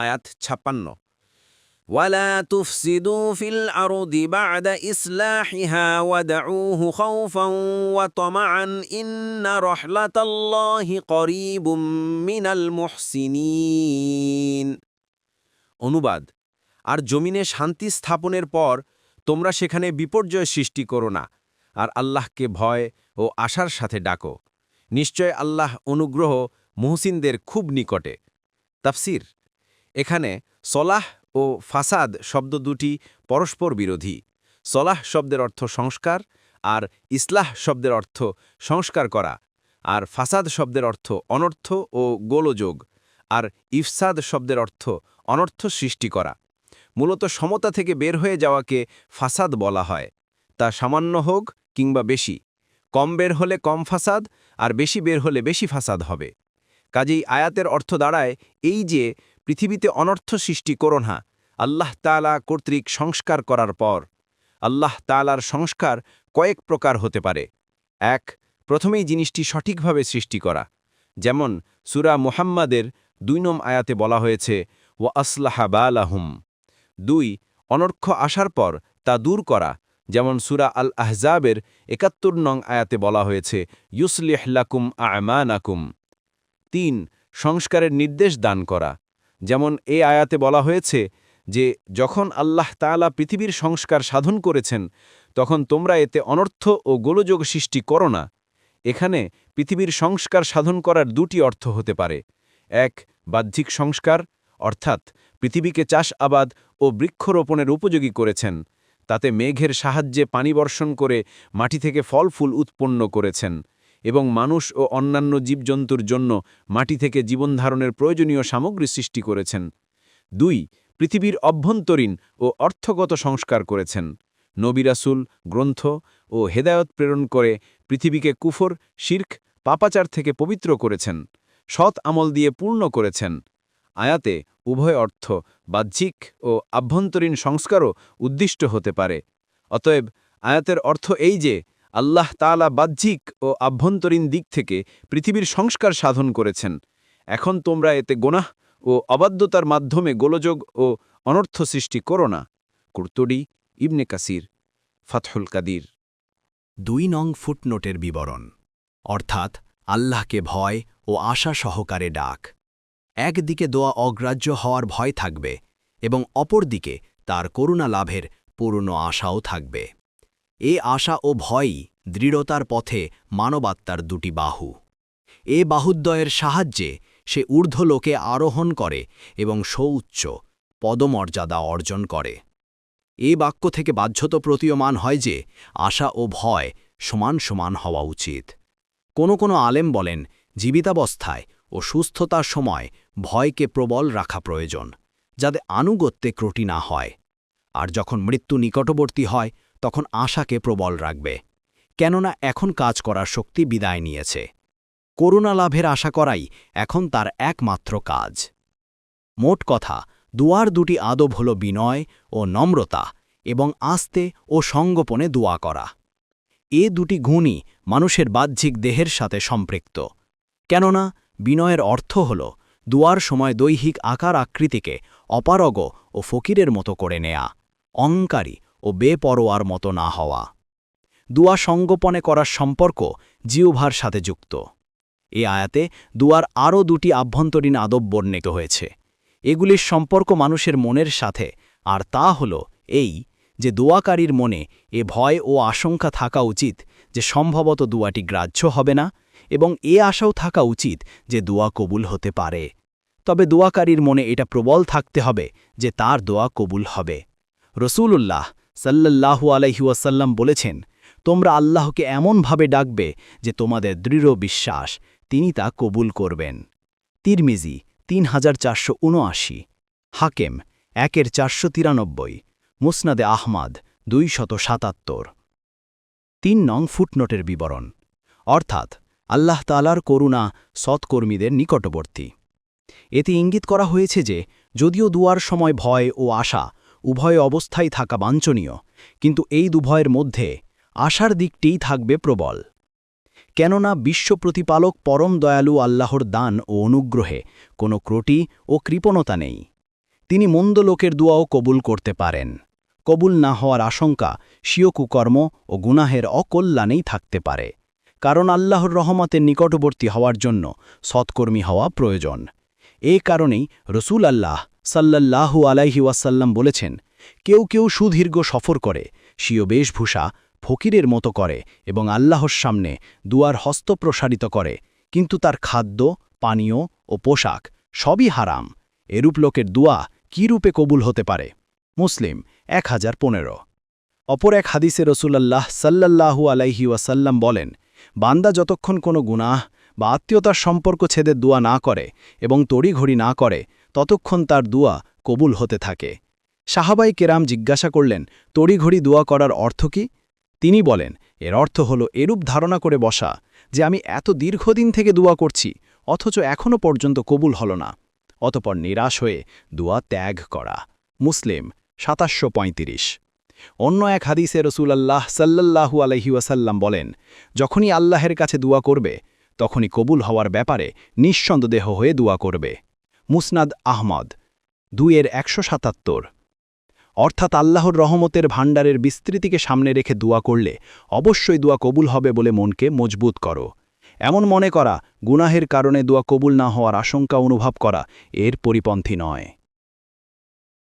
আয়াত 56 ওয়ালা তুফসিদু ফিল আরদি বা'দা ইসলাহিহা ওয়াদউহু খাউফান ওয়া তামাআন ইন্না রাহমাতাল্লাহি করিবুম মিনাল মুহসিনিন। অনুবাদ: আর জমিনে শান্তি স্থাপনের পর তোমরা সেখানে বিপর্যয় সৃষ্টি করো না, আর আল্লাহকে ভয় ও আশার সাথে ডাকো। নিশ্চয় আল্লাহ অনুগ্রহ মুহসিনদের খুব নিকটে। তাফসির: এখানে সলাহ ও ফাসাদ শব্দ দুটি পরস্পর বিরোধী। সলাহ শব্দের অর্থ সংস্কার, আর ইসলাহ শব্দের অর্থ সংস্কার করা, আর ফাসাদ শব্দের অর্থ অনর্থ ও গোলযোগ, আর ইফসাদ শব্দের অর্থ অনর্থ সৃষ্টি করা। মূলত সমতা থেকে বের হয়ে যাওয়াকে ফাসাদ বলা হয়, তা সামান্য হোক কিংবা বেশি। কম বের হলে কম ফাসাদ, আর বেশি বের হলে বেশি ফাসাদ হবে। কাজেই আয়াতের অর্থ দাঁড়ায় এই যে, পৃথিবীতে অনর্থ সৃষ্টি করো না আল্লাহ তাআলা কর্তৃক সংস্কার করার পর। আল্লাহ তাআলার সংস্কার কয়েক প্রকার হতে পারে। এক, প্রথমেই জিনিসটি সঠিকভাবে সৃষ্টি করা, যেমন সূরা মুহাম্মাদের ২ নং আয়াতে বলা হয়েছে ওয়া আসলাহা বালাহুম। ২, অনর্থ আসার পর তা দূর করা, যেমন সূরা আল আহজাবের ৭১ নং আয়াতে বলা হয়েছে ইউসলিহ লাকুম আমানাকুম। ৩, সংস্কারের নির্দেশ দান করা, যেমন এই আয়াতে বলা হয়েছে যে যখন আল্লাহ তাআলা পৃথিবীর সংস্কার সাধন করেছেন তখন তোমরা এতে অনর্থ ও গোলযোগ সৃষ্টি করো না। এখানে পৃথিবীর সংস্কার সাধন করার দুটি অর্থ হতে পারে। এক, বাহ্যিক সংস্কার, অর্থাৎ পৃথিবীকে চাষ আবাদ ও বৃক্ষরোপণের উপযোগী করেছেন, তাতে মেঘের সাহায্যে পানি বর্ষণ করে মাটি থেকে ফল ফুল উৎপন্ন করেছেন এবং মানুষ ও অন্যান্য জীবজন্তুর জন্য মাটি থেকে জীবনধারণের প্রয়োজনীয় সামগ্রী সৃষ্টি করেছেন। ২, পৃথিবীর অভ্যন্তরীণ ও অর্থগত সংস্কার করেছেন। নবী রাসূল, গ্রন্থ ও হেদায়ত প্রেরণ করে পৃথিবীকে কুফর, শিরক, পাপাচার থেকে পবিত্র করেছেন, সৎ আমল দিয়ে পূর্ণ করেছেন। আয়াতে উভয় অর্থ, বাহ্যিক ও আভ্যন্তরীণ সংস্কারও উদ্দিষ্ট হতে পারে। অতএব আয়াতের অর্থ এই যে, আল্লাহ তাআলা বাহ্যিক ও আভ্যন্তরীণ দিক থেকে পৃথিবীর সংস্কার সাধন করেছেন। এখন তোমরা এতে গোনাহ ও অবাধ্যতার মাধ্যমে গোলযোগ ও অনর্থ সৃষ্টি করো না। কুরতুবী, ইবনে কাসির, ফাতহুল কাদির। ২ নং ফুটনোটের বিবরণ, অর্থাৎ আল্লাহকে ভয় ও আশা সহকারে ডাক। একদিকে দোয়া অগ্রাহ্য হওয়ার ভয় থাকবে এবং অপরদিকে তার করুণা লাভের পূর্ণ আশাও থাকবে। এ আশা ও ভয়ই দৃঢ়তার পথে মানবাত্মার দুটি বাহু। এ বাহুদ্বয়ের সাহায্যে সে ঊর্ধ্বলোকে আরোহণ করে এবং সৌচ্চ পদমর্যাদা অর্জন করে। এ বাক্য থেকে বাহ্যত প্রতীয়মান হয় যে আশা ও ভয় সমান সমান হওয়া উচিত। কোনো আলেম বলেন, জীবিতাবস্থায় ও সুস্থতার সময় ভয়কে প্রবল রাখা প্রয়োজন, যাতে আনুগত্যে ত্রুটি না হয়, আর যখন মৃত্যু নিকটবর্তী হয় তখন আশাকে প্রবল রাখবে, কেননা এখন কাজ করার শক্তি বিদায় নিয়েছে। করুণা লাভের আশা করাই এখন তার একমাত্র কাজ। মোট কথা, দুয়ার দুটি আদব হল বিনয় ও নম্রতা এবং আস্তে ও সঙ্গোপনে দোয়া করা। এ দুটি গুণই মানুষের বাহ্যিক দেহের সাথে সম্পৃক্ত, কেননা বিনয়ের অর্থ হল দুয়ার সময় দৈহিক আকার আকৃতিকে অপারগ ও ফকিরের মতো করে নেয়া, অহংকারী ও বেপরোয়ার মতো না হওয়া। দুয়া সঙ্গোপনে করার সম্পর্ক জিহ্বার সাথে যুক্ত। এ আয়াতে দুয়ার আরও দুটি আভ্যন্তরীণ আদব বর্ণিত হয়েছে। এগুলির সম্পর্ক মানুষের মনের সাথে, আর তা হল এই যে দোয়াকারীর মনে এ ভয় ও আশঙ্কা থাকা উচিত যে সম্ভবত দুয়াটি গ্রাহ্য হবে না, এবং এ আশাও থাকা উচিত যে দোয়া কবুল হতে পারে। তবে দোয়াকারীর মনে এটা প্রবল থাকতে হবে যে তার দোয়া কবুল হবে। রসূলুল্লাহ সাল্লাল্লাহু আলাইহি ওয়াসাল্লাম বলেছেন, তোমরা আল্লাহকে এমনভাবে ডাকবে যে তোমাদের দৃঢ় বিশ্বাস তিনি তা কবুল করবেন। তিরমিজি ৩৪৭৯, হাকেম ১-৪৯৩, মুসনাদে আহমাদ ২৭৭। ৩ নং ফুটনোটের বিবরণ, অর্থাৎ আল্লাহ তাআলার করুণা সৎকর্মীদের নিকটবর্তী। এতে ইঙ্গিত করা হয়েছে যে যদিও দুয়ার সময় ভয় ও আশা উভয় অবস্থায় থাকা বাঞ্ছনীয়, কিন্তু এই দুভয়ের মধ্যে আশার দিকটিই থাকবে প্রবল। কেননা বিশ্বপ্রতিপালক পরম দয়ালু আল্লাহর দান ও অনুগ্রহে কোনো ত্রুটি ও কৃপণতা নেই। তিনি মন্দ লোকের দোয়াও কবুল করতে পারেন। কবুল না হওয়ার আশঙ্কা স্বীয় কুকর্ম ও গুনাহের অকল্যাণেই থাকতে পারে, কারণ আল্লাহর রহমতের নিকটবর্তী হওয়ার জন্য সৎকর্মী হওয়া প্রয়োজন। এ কারণেই রসূল আল্লাহ সাল্লাল্লাহু আলাইহি ওয়াসাল্লাম বলেছেন, কেউ কেউ সুদীর্ঘ সফর করে, স্বীয় বেশভূষা ফকিরের মতো করে এবং আল্লাহর সামনে দুয়ার হস্ত প্রসারিত করে, কিন্তু তার খাদ্য, পানীয় ও পোশাক সবই হারাম। এরূপ লোকের দুয়া কী রূপে কবুল হতে পারে? মুসলিম 1015। অপর এক হাদিসে রসূলুল্লাহ সাল্লাল্লাহু আলাইহি ওয়াসাল্লাম বলেন, বান্দা যতক্ষণ কোনো গুনাহ বা আত্মীয়তার সম্পর্ক ছেদের দোয়া না করে এবং তড়িঘড়ি না করে, ততক্ষণ তার দোয়া কবুল হতে থাকে। সাহাবাই কেরাম জিজ্ঞাসা করলেন, তড়িঘড়ি দোয়া করার অর্থ কি? তিনি বলেন, এর অর্থ হল এরূপ ধারণা করে বসা যে আমি এত দীর্ঘদিন থেকে দোয়া করছি, অথচ এখনও পর্যন্ত কবুল হল না, অতপর নিরাশ হয়ে দোয়া ত্যাগ করা। মুসলিম 2735। অন্য এক হাদিসে রসূলুল্লাহ সাল্লাল্লাহু আলাইহি ওয়াসাল্লাম বলেন, যখনই আল্লাহের কাছে দোয়া করবে, তখনই কবুল হওয়ার ব্যাপারে নিঃসন্দেহ হয়ে দোয়া করবে। মুসনাদ আহমদ 2-177। অর্থাৎ আল্লাহর রহমতের ভাণ্ডারের বিস্তৃতিকে সামনে রেখে দোয়া করলে অবশ্যই দোয়া কবুল হবে বলে মনকে মজবুত করো। এমন মনে করা গুনাহের কারণে দোয়া কবুল না হওয়ার আশঙ্কা অনুভব করা এর পরিপন্থী নয়।